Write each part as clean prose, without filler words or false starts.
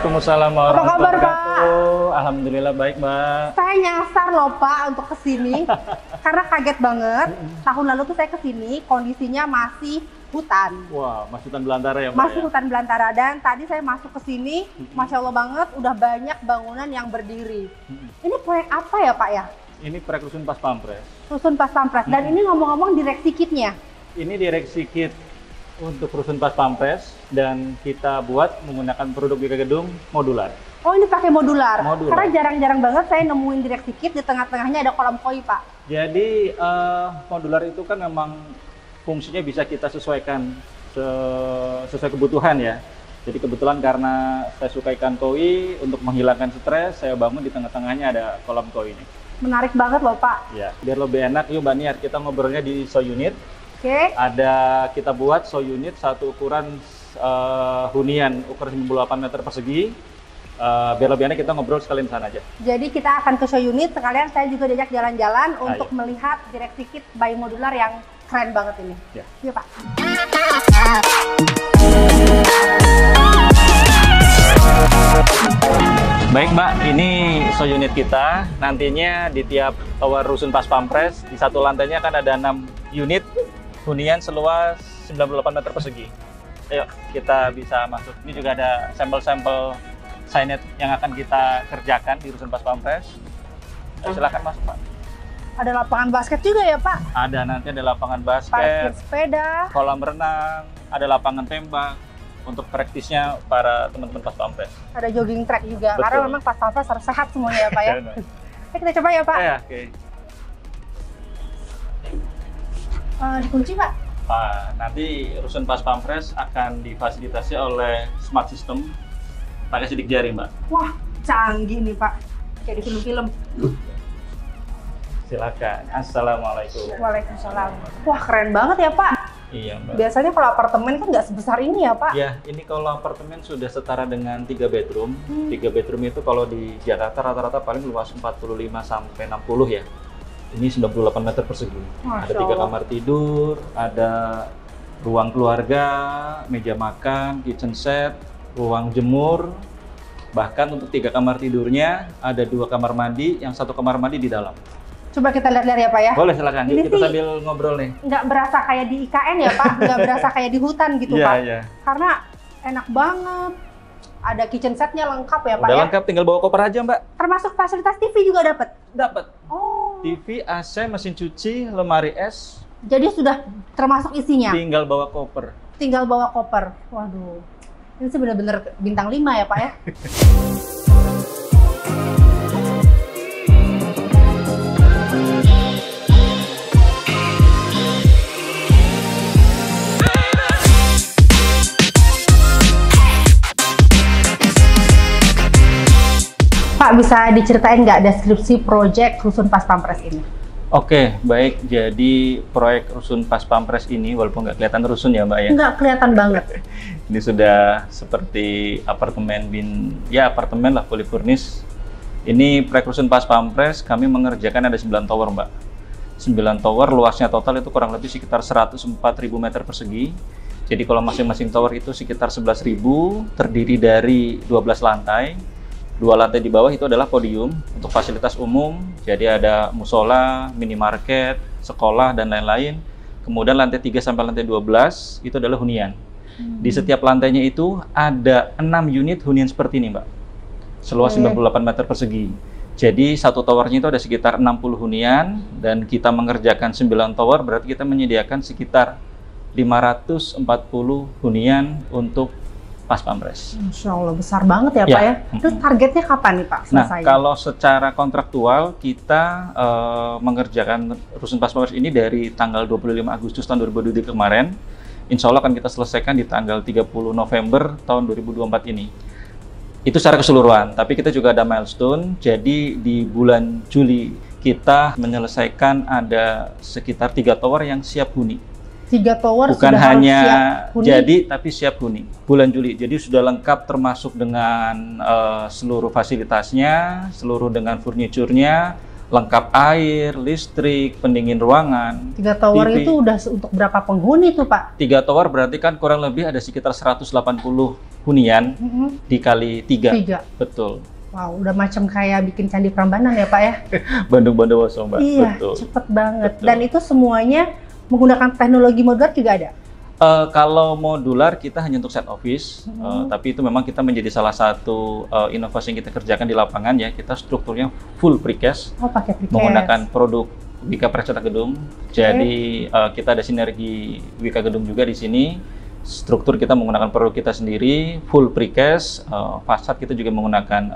Waalaikumsalam Apa kabar, Pak? wabarakatuh. Alhamdulillah baik, Mbak. Saya nyasar loh Pak untuk kesini karena kaget banget. Tahun lalu tuh saya kesini kondisinya masih hutan. Wah, masih hutan belantara ya, Mbak? Masih ya? hutan belantara, dan tadi saya masuk ke sini, Masya Allah banget, udah banyak bangunan yang berdiri. Ini proyek apa ya Pak ya? Ini proyek Rusun Pas Pampres. Rusun Pas Pampres. Dan ini ngomong-ngomong direksi kitnya. Ini direksi kit untuk Rusun Pas Pampres dan kita buat menggunakan produk Bika Gedung modular. Oh, ini pakai modular. Modular. Karena jarang-jarang banget saya nemuin direksi kit di tengah-tengahnya ada kolam koi Pak. Jadi modular itu kan memang fungsinya bisa kita sesuaikan sesuai kebutuhan ya. Jadi kebetulan karena saya suka ikan koi, untuk menghilangkan stres, saya bangun di tengah-tengahnya ada kolam koi ini. Menarik banget loh Pak. Ya, biar lebih enak, yuk Mbak Niar, kita ngobrolnya di show unit. Oke. Ada kita buat show unit satu ukuran hunian ukuran 98 meter persegi. Biar lebih enak kita ngobrol sekalian sana aja. Jadi kita akan ke show unit, sekalian saya juga diajak jalan-jalan untuk Ayo. melihat direksi kit by modular yang keren banget ini. Ya. Yuk Pak. Baik Mbak, ini show unit kita. Nantinya di tiap tower Rusun Pas Pampres, di satu lantainya akan ada 6 unit hunian seluas 98 meter persegi. Ayo, kita bisa masuk. Ini juga ada sampel-sampel signage yang akan kita kerjakan di Rusun Pas Pampres. Ayo, silakan masuk Pak. Ada lapangan basket juga ya Pak? Ada, nanti ada lapangan Parkir basket, sepeda. kolam renang, ada lapangan tembak untuk praktisnya para teman-teman Pas Pampres. Ada jogging track juga. Betul. Karena memang Pas Pampres harus sehat semuanya ya Pak ya. Oke, kita coba ya Pak. Ya, oke. Dikunci Pak. Nanti Rusun Pas Pampres akan difasilitasi oleh smart system pakai sidik jari, Mbak. Wah, canggih nih Pak. Kayak di film-film. Silakan. Assalamualaikum. Waalaikumsalam. Wah, keren banget ya Pak. Iya, Mbak. Biasanya kalau apartemen kan nggak sebesar ini ya Pak. Ya, ini kalau apartemen sudah setara dengan 3 bedroom. 3 bedroom itu kalau di Jakarta rata-rata paling luas 45 sampai 60 ya. Ini 98 meter persegi. Masya Ada 3 Allah. kamar tidur, ada ruang keluarga, meja makan, kitchen set, ruang jemur. Bahkan untuk 3 kamar tidurnya ada 2 kamar mandi, yang 1 kamar mandi di dalam. Coba kita lihat-lihat ya Pak ya. Boleh, silakan. Yuk, Ini kita sih sambil ngobrol nih. nggak berasa kayak di IKN ya Pak, nggak berasa kayak di hutan gitu Iya, Pak. iya. Karena enak banget. Ada kitchen setnya lengkap ya Pak Udah ya. lengkap, tinggal bawa koper aja, Mbak. Termasuk fasilitas TV juga dapat. Dapat. Oh. TV, AC, mesin cuci, lemari es, Jadi sudah termasuk isinya. tinggal bawa koper. Tinggal bawa koper. Waduh. Ini sih bener-bener bintang 5 ya Pak ya. Pak, bisa diceritain nggak deskripsi proyek Rusun Pas Pampres ini? Oke, baik. Jadi proyek Rusun Pas Pampres ini, walaupun nggak kelihatan rusun ya, Mbak ya. Nggak kelihatan banget. Ini sudah seperti apartemen apartemen lah, fully furnished. Ini proyek Rusun Pas Pampres, kami mengerjakan ada 9 tower, Mbak. 9 tower, luasnya total itu kurang lebih sekitar 104.000 meter persegi. Jadi kalau masing-masing tower itu sekitar 11.000, terdiri dari 12 lantai. 2 lantai di bawah itu adalah podium untuk fasilitas umum. Jadi ada musola, minimarket, sekolah, dan lain-lain. Kemudian lantai 3 sampai lantai 12 itu adalah hunian. Di setiap lantainya itu ada 6 unit hunian seperti ini, Mbak. Seluas 98 meter persegi. Jadi satu towernya itu ada sekitar 60 hunian, dan kita mengerjakan 9 tower, berarti kita menyediakan sekitar 540 hunian untuk Pas Pampres. Masya Allah, besar banget ya Ya. Pak ya. Terus targetnya kapan nih Pak Nah, selesai? kalau secara kontraktual kita mengerjakan Rusun Pas Pampres ini dari tanggal 25 Agustus tahun 2023 kemarin. Insya Allah akan kita selesaikan di tanggal 30 November tahun 2024 ini. Itu secara keseluruhan, tapi kita juga ada milestone. Jadi di bulan Juli kita menyelesaikan ada sekitar 3 tower yang siap huni. 3 tower Bukan sudah hanya harus siap huni. jadi, tapi siap huni. Bulan Juli, jadi sudah lengkap termasuk dengan seluruh fasilitasnya, seluruh dengan furniturnya, lengkap air, listrik, pendingin ruangan. 3 tower TV. itu udah untuk berapa penghuni tuh Pak? 3 tower berarti kan kurang lebih ada sekitar 180 hunian dikali 3. 3. Betul. Wow, udah macam kayak bikin candi Prambanan ya Pak ya? Bandung Bondowoso, Mbak. Iya, Betul. cepet banget. Betul. Dan itu semuanya menggunakan teknologi modular juga ada? Kalau modular kita hanya untuk set office, tapi itu memang kita menjadi salah satu inovasi yang kita kerjakan di lapangan ya. Kita strukturnya full precast, Oh, pakai precast. menggunakan produk Wika Percetak Gedung. Jadi kita ada sinergi Wika Gedung juga di sini. Struktur kita menggunakan produk kita sendiri, full precast. Fasad kita juga menggunakan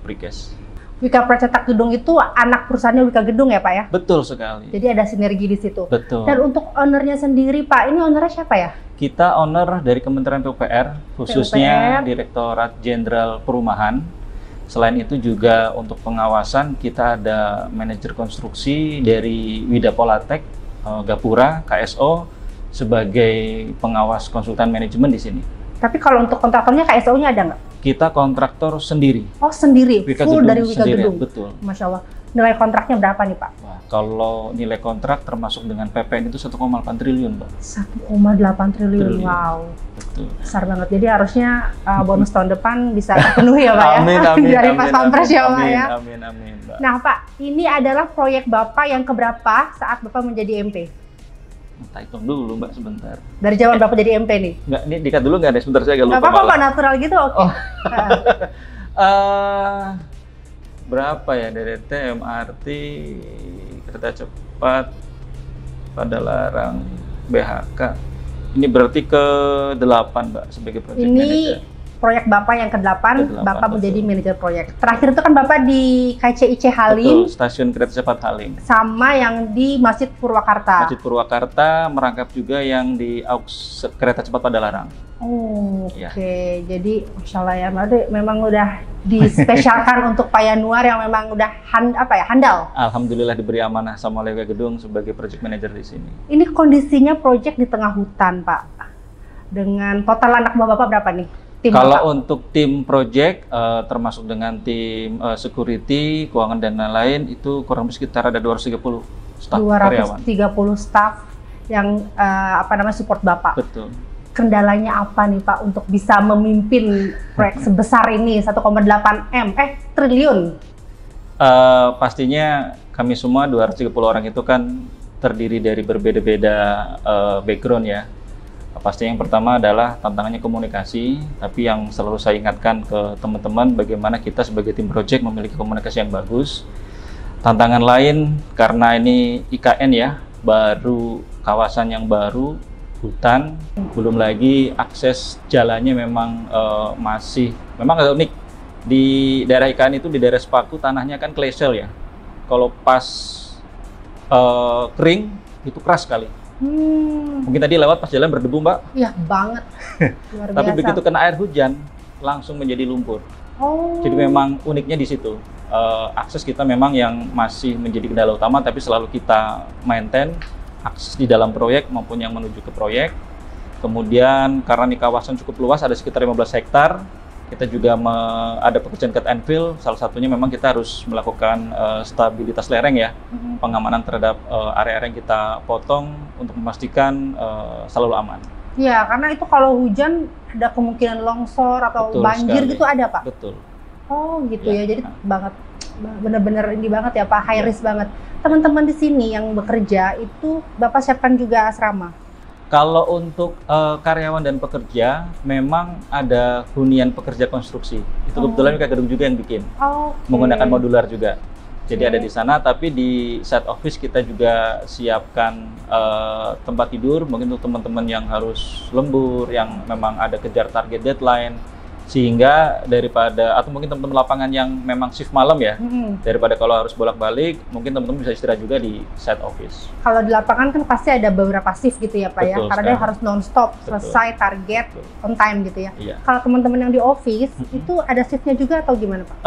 precast. Wika Percetak Gedung itu anak perusahaannya Wika Gedung ya Pak ya? Betul sekali. Jadi ada sinergi di situ. Betul. Dan untuk ownernya sendiri Pak, ini ownernya siapa ya? Kita owner dari Kementerian PUPR, khususnya Direktorat Jenderal Perumahan. Selain itu juga untuk pengawasan kita ada manajer konstruksi dari Wida Polatek, Gapura, KSO sebagai pengawas konsultan manajemen di sini. Tapi kalau untuk kontraktornya KSO-nya ada nggak? Kita kontraktor sendiri. Oh sendiri, Wika full Gedung dari Wika sendiri, Gedung. betul. Masya Allah. Nilai kontraknya berapa nih Pak? Wah, kalau nilai kontrak termasuk dengan PPN itu 1,8 triliun, Mbak. 1,8 triliun. Triliun. Wow, Betul. besar banget. Jadi harusnya bonus tahun depan bisa terpenuhi ya Pak ya? Amin, Dari Pas Pampres ya Pak amin, ya? amin, amin, Mbak. Nah Pak, ini adalah proyek Bapak yang keberapa saat Bapak menjadi MP? Kita hitung dulu, Mbak, sebentar. Dari zaman Bapak jadi MP nih? Nggak, ini dikat dulu nggak ada? Sebentar, saya agak lupa. Nggak apa-apa malah. Pak, natural gitu oke. Oh. Berapa ya DDT, MRT, kereta cepat, Padalarang, BHK. Ini berarti ke-8, Mbak, sebagai project Ini manager. proyek Bapak yang ke-8, Ke-8, Bapak betul. menjadi manajer proyek. Terakhir itu kan Bapak di KCIC Halim, Betul, stasiun kereta cepat Halim. sama yang di Masjid Purwakarta. Masjid Purwakarta merangkap juga yang di AUX kereta cepat Padalarang. Oh, oke. Ya. Jadi Masya Allah ya, berarti memang udah dispesialkan untuk Pak Yanuar yang memang udah handal. Alhamdulillah diberi amanah sama Wika Gedung sebagai project manager di sini. Ini kondisinya proyek di tengah hutan, Pak. Dengan total anak buah Bapak berapa nih? Tim Kalau Bapak? untuk tim project, termasuk dengan tim security, keuangan dan lain-lain, itu kurang lebih sekitar ada 230 staf karyawan. 230 staf yang support Bapak. Betul. Kendalanya apa nih Pak untuk bisa memimpin proyek sebesar ini 1,8 triliun? Pastinya kami semua 230 orang itu kan terdiri dari berbeda-beda background ya. Pastinya yang pertama adalah tantangannya komunikasi, tapi yang selalu saya ingatkan ke teman-teman bagaimana kita sebagai tim project memiliki komunikasi yang bagus. Tantangan lain karena ini IKN ya, baru kawasan yang baru, hutan, belum lagi akses jalannya memang memang agak unik. Di daerah IKN itu, di daerah Sepaku, tanahnya kan clay shell ya. Kalau pas kering itu keras sekali. Mungkin tadi lewat pas jalan berdebu, Mbak. Iya banget. Luar Tapi biasa. begitu kena air hujan langsung menjadi lumpur. Oh. Jadi memang uniknya di situ. Akses kita memang yang masih menjadi kendala utama, tapi selalu kita maintain akses di dalam proyek maupun yang menuju ke proyek. Kemudian karena di kawasan cukup luas, ada sekitar 15 hektar, kita juga ada pekerjaan cut and fill. Salah satunya memang kita harus melakukan stabilitas lereng ya, pengamanan terhadap area-area yang kita potong untuk memastikan selalu aman. Ya, karena itu kalau hujan ada kemungkinan longsor atau Betul banjir sekali. gitu ada Pak? Betul. Oh gitu Ya. ya, jadi bener-bener ini banget ya Pak, high risk banget. Teman-teman di sini yang bekerja itu Bapak siapkan juga asrama? Kalau untuk karyawan dan pekerja, memang ada hunian pekerja konstruksi. Itu kebetulan Wika Gedung juga yang bikin, menggunakan modular juga. Jadi ada di sana, tapi di site office kita juga siapkan tempat tidur, mungkin untuk teman-teman yang harus lembur, yang memang ada kejar target deadline. Sehingga daripada, atau mungkin teman-teman lapangan yang memang shift malam ya, daripada kalau harus bolak-balik, mungkin teman-teman bisa istirahat juga di site office. Kalau di lapangan kan pasti ada beberapa shift gitu ya Pak ya, Betul karena dia sekali. harus non-stop, Betul. selesai target, Betul. on time gitu ya. Iya. Kalau teman-teman yang di office, itu ada shiftnya juga atau gimana Pak?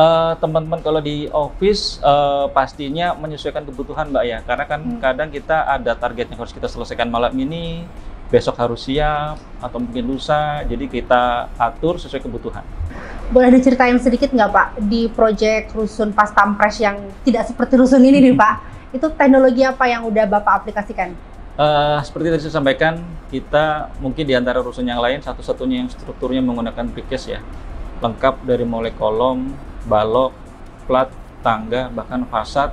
Teman-teman kalau di office pastinya menyesuaikan kebutuhan Mbak ya, karena kan kadang kita ada target yang harus kita selesaikan malam ini, besok harus siap, atau mungkin lusa, jadi kita atur sesuai kebutuhan. Boleh diceritain sedikit nggak Pak, di proyek Rusun Pas Pampres yang tidak seperti Rusun ini nih Pak, itu teknologi apa yang udah Bapak aplikasikan? Seperti tadi saya sampaikan, kita mungkin di antara rusun yang lain satu-satunya yang strukturnya menggunakan precast ya. Lengkap dari mulai kolom, balok, plat, tangga, bahkan fasad,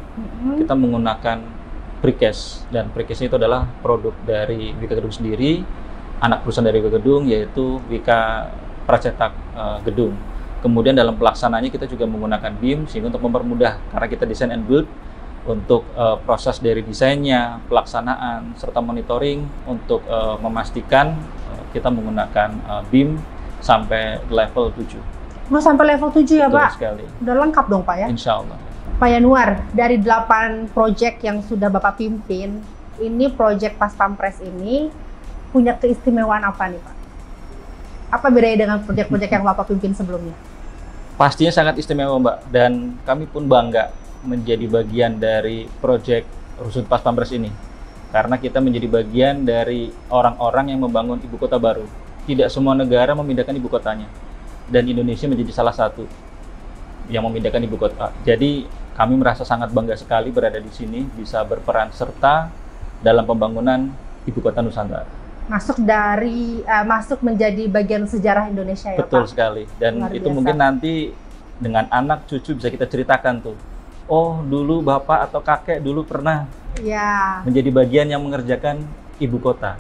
kita menggunakan precast. Dan precast itu adalah produk dari Wika Gedung sendiri, anak perusahaan dari Wika Gedung, yaitu Wika Pracetak Gedung. Kemudian dalam pelaksanaannya kita juga menggunakan BIM, sehingga untuk mempermudah, karena kita design and build, untuk proses dari desainnya, pelaksanaan, serta monitoring untuk memastikan kita menggunakan BIM sampai level 7. Udah sampai level 7 ya Betul Pak? sekali. Udah lengkap dong Pak ya? Insya Allah. Pak Yanuar, dari 8 proyek yang sudah Bapak pimpin, ini proyek Pas Pampres ini punya keistimewaan apa nih Pak? Apa bedanya dengan proyek-proyek yang Bapak pimpin sebelumnya? Pastinya sangat istimewa Mbak, dan kami pun bangga menjadi bagian dari proyek Rusun Pas Pampres ini. Karena kita menjadi bagian dari orang-orang yang membangun ibu kota baru. Tidak semua negara memindahkan ibu kotanya. Dan Indonesia menjadi salah satu yang memindahkan ibu kota. Jadi kami merasa sangat bangga sekali berada di sini, bisa berperan serta dalam pembangunan ibu kota Nusantara. Masuk menjadi bagian sejarah Indonesia ya Betul Pak? sekali. Dan Luar itu biasa. mungkin nanti dengan anak cucu bisa kita ceritakan tuh. Oh, dulu bapak atau kakek dulu pernah Ya, menjadi bagian yang mengerjakan ibu kota.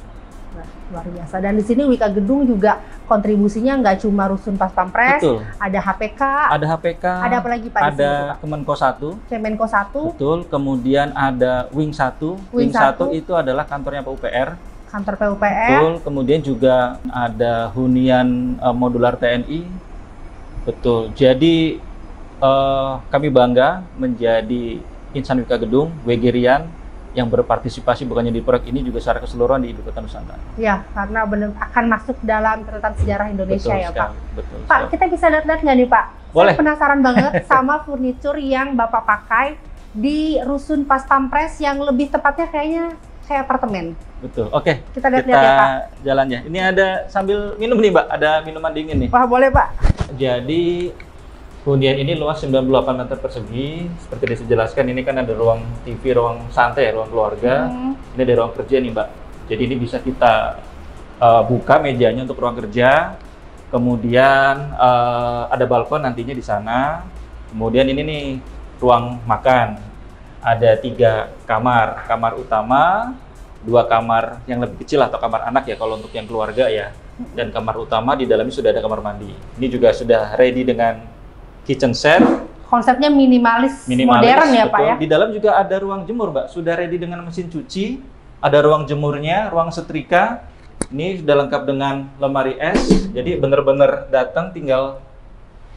luar biasa. Dan di sini Wika Gedung juga kontribusinya nggak cuma Rusun Pas Pampres, Betul. ada HPK, Ada HPK, ada apa lagi Pak di sini, ada Pak? Kemenko 1, Kemenko 1, betul. Kemudian ada Wing 1. Wing Wing 1 1. itu adalah kantornya PUPR. kantor PUPR, Betul. Kemudian juga ada hunian modular TNI. Betul. Jadi kami bangga menjadi insan Wika Gedung, WG-Rian, yang berpartisipasi bukannya di proyek ini juga secara keseluruhan di ibu kota Nusantara. ya karena benar akan masuk dalam catatan sejarah Indonesia Betul ya sekali, Pak. betul Pak, sekali. kita bisa lihat-lihat nggak nih Pak? Boleh. Saya penasaran banget sama furnitur yang Bapak pakai di Rusun Pas Pampres yang lebih tepatnya kayaknya kayak apartemen. Betul. Oke. Kita lihat-lihat ya Pak. Jalannya. Ini ada sambil minum nih Mbak, ada minuman dingin nih. Wah boleh Pak. Jadi hunian ini luas 98 meter persegi. Seperti yang dijelaskan, ini kan ada ruang TV, ruang santai, ruang keluarga. Ini ada ruang kerja nih Mbak. Jadi ini bisa kita buka mejanya untuk ruang kerja. Kemudian ada balkon nantinya di sana. Kemudian ini nih ruang makan. Ada 3 kamar. Kamar utama, 2 kamar yang lebih kecil atau kamar anak ya kalau untuk yang keluarga ya. Dan kamar utama di dalamnya sudah ada kamar mandi. Ini juga sudah ready dengan kitchen set, Konsepnya minimalis modern ya Pak betul. ya? Di dalam juga ada ruang jemur Mbak, sudah ready dengan mesin cuci, ada ruang jemurnya, ruang setrika. Ini sudah lengkap dengan lemari es, jadi benar-benar datang tinggal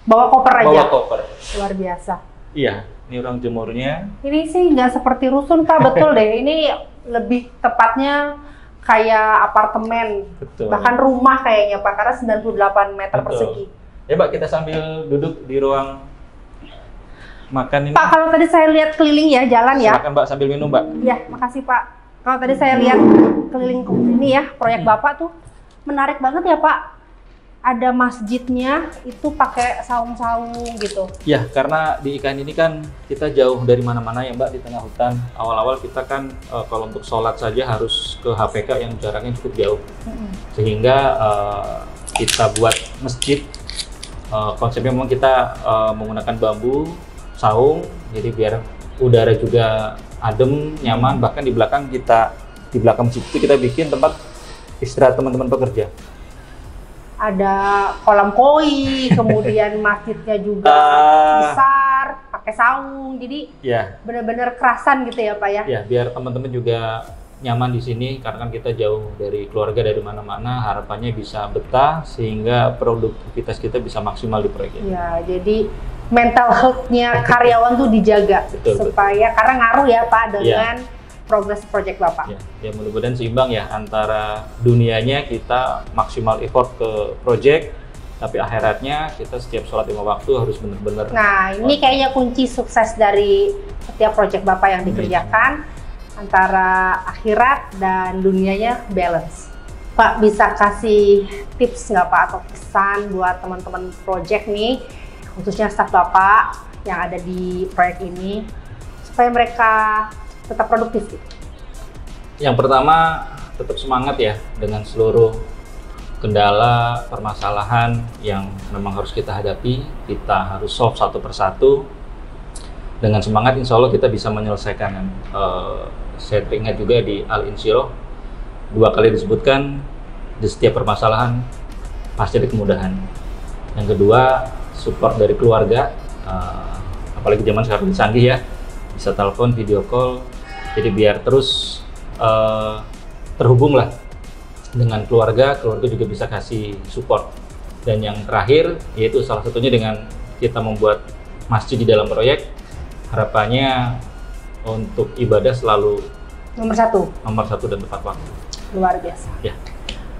Bawa koper aja? bawa koper. Luar biasa. Iya, ini ruang jemurnya. Ini sih nggak seperti rusun Pak, betul deh. Ini lebih tepatnya kayak apartemen, Betul. bahkan rumah kayaknya Pak, karena 98 meter Betul. persegi. Ya Mbak, kita sambil duduk di ruang makan ini. Pak, kalau tadi saya lihat keliling ya, jalan ya. Silakan Mbak sambil minum Mbak. Ya, makasih Pak. Kalau tadi saya lihat keliling ini ya, proyek Bapak tuh menarik banget ya Pak. Ada masjidnya, itu pakai saung-saung gitu. Ya, karena di IKN ini kan kita jauh dari mana-mana ya Mbak, di tengah hutan. Awal-awal kita kan kalau untuk sholat saja harus ke HPK yang jaraknya cukup jauh. Sehingga kita buat masjid, konsepnya memang kita menggunakan bambu, saung, jadi biar udara juga adem, nyaman. Bahkan di belakang masjid itu kita bikin tempat istirahat teman-teman pekerja. Ada kolam koi, kemudian masjidnya juga besar, pakai saung, jadi Ya, benar-benar kerasan gitu ya Pak ya? ya biar teman-teman juga nyaman di sini, karena kan kita jauh dari keluarga dari mana-mana, harapannya bisa betah sehingga produktivitas kita bisa maksimal di proyek ini. Ya, jadi mental health-nya karyawan tuh dijaga Betul, supaya karena ngaruh ya Pak dengan progres proyek Bapak. Ya mudah-mudahan seimbang ya antara dunianya kita maksimal effort ke proyek, tapi akhiratnya kita setiap sholat 5 waktu harus benar-benar. Nah, ini kayaknya kunci sukses dari setiap proyek Bapak yang dikerjakan, antara akhirat dan dunianya balance. Pak bisa kasih tips nggak Pak atau pesan buat teman-teman project nih, khususnya staf Bapak yang ada di proyek ini, supaya mereka tetap produktif gitu? Yang pertama, tetap semangat ya dengan seluruh kendala, permasalahan yang memang harus kita hadapi. Kita harus solve satu persatu. Dengan semangat, insya Allah kita bisa menyelesaikan. Saya teringat juga di Al-Insyirah, 2 kali disebutkan, di setiap permasalahan pasti ada kemudahan. Yang kedua, support dari keluarga, apalagi zaman sekarang canggih ya, bisa telepon, video call, jadi biar terus terhubung lah dengan keluarga juga bisa kasih support. Dan yang terakhir, yaitu salah satunya dengan kita membuat masjid di dalam proyek, harapannya untuk ibadah selalu nomor satu dan tepat waktu. Luar biasa. Ya.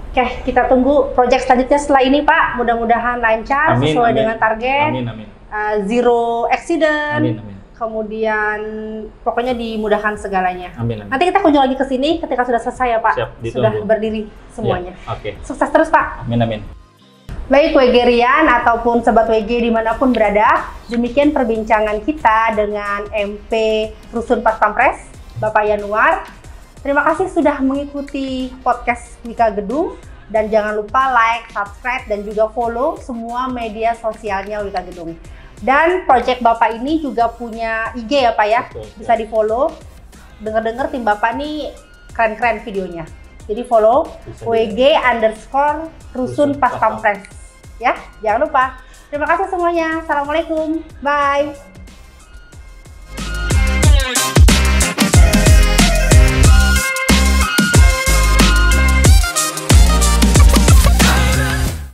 Oke, kita tunggu proyek selanjutnya setelah ini Pak. Mudah-mudahan lancar, sesuai dengan target. Amin. Zero accident. Amin. Kemudian pokoknya dimudahkan segalanya. Amin. Nanti kita kunjung lagi ke sini ketika sudah selesai ya Pak. Siap, sudah berdiri semuanya. Ya, oke. Sukses terus Pak. Amin. Baik WG-rian ataupun Sobat WG dimanapun berada, demikian perbincangan kita dengan MP Rusun Pas Pampres, Bapak Yanuar. Terima kasih sudah mengikuti podcast Wika Gedung, dan jangan lupa like, subscribe, dan juga follow semua media sosialnya Wika Gedung. Dan project Bapak ini juga punya IG ya Pak ya, betul, bisa di follow. Dengar-dengar tim Bapak nih keren-keren videonya. Jadi follow WG_Rusun Pas Pampres. Ya, jangan lupa. Terima kasih semuanya. Assalamualaikum. Bye.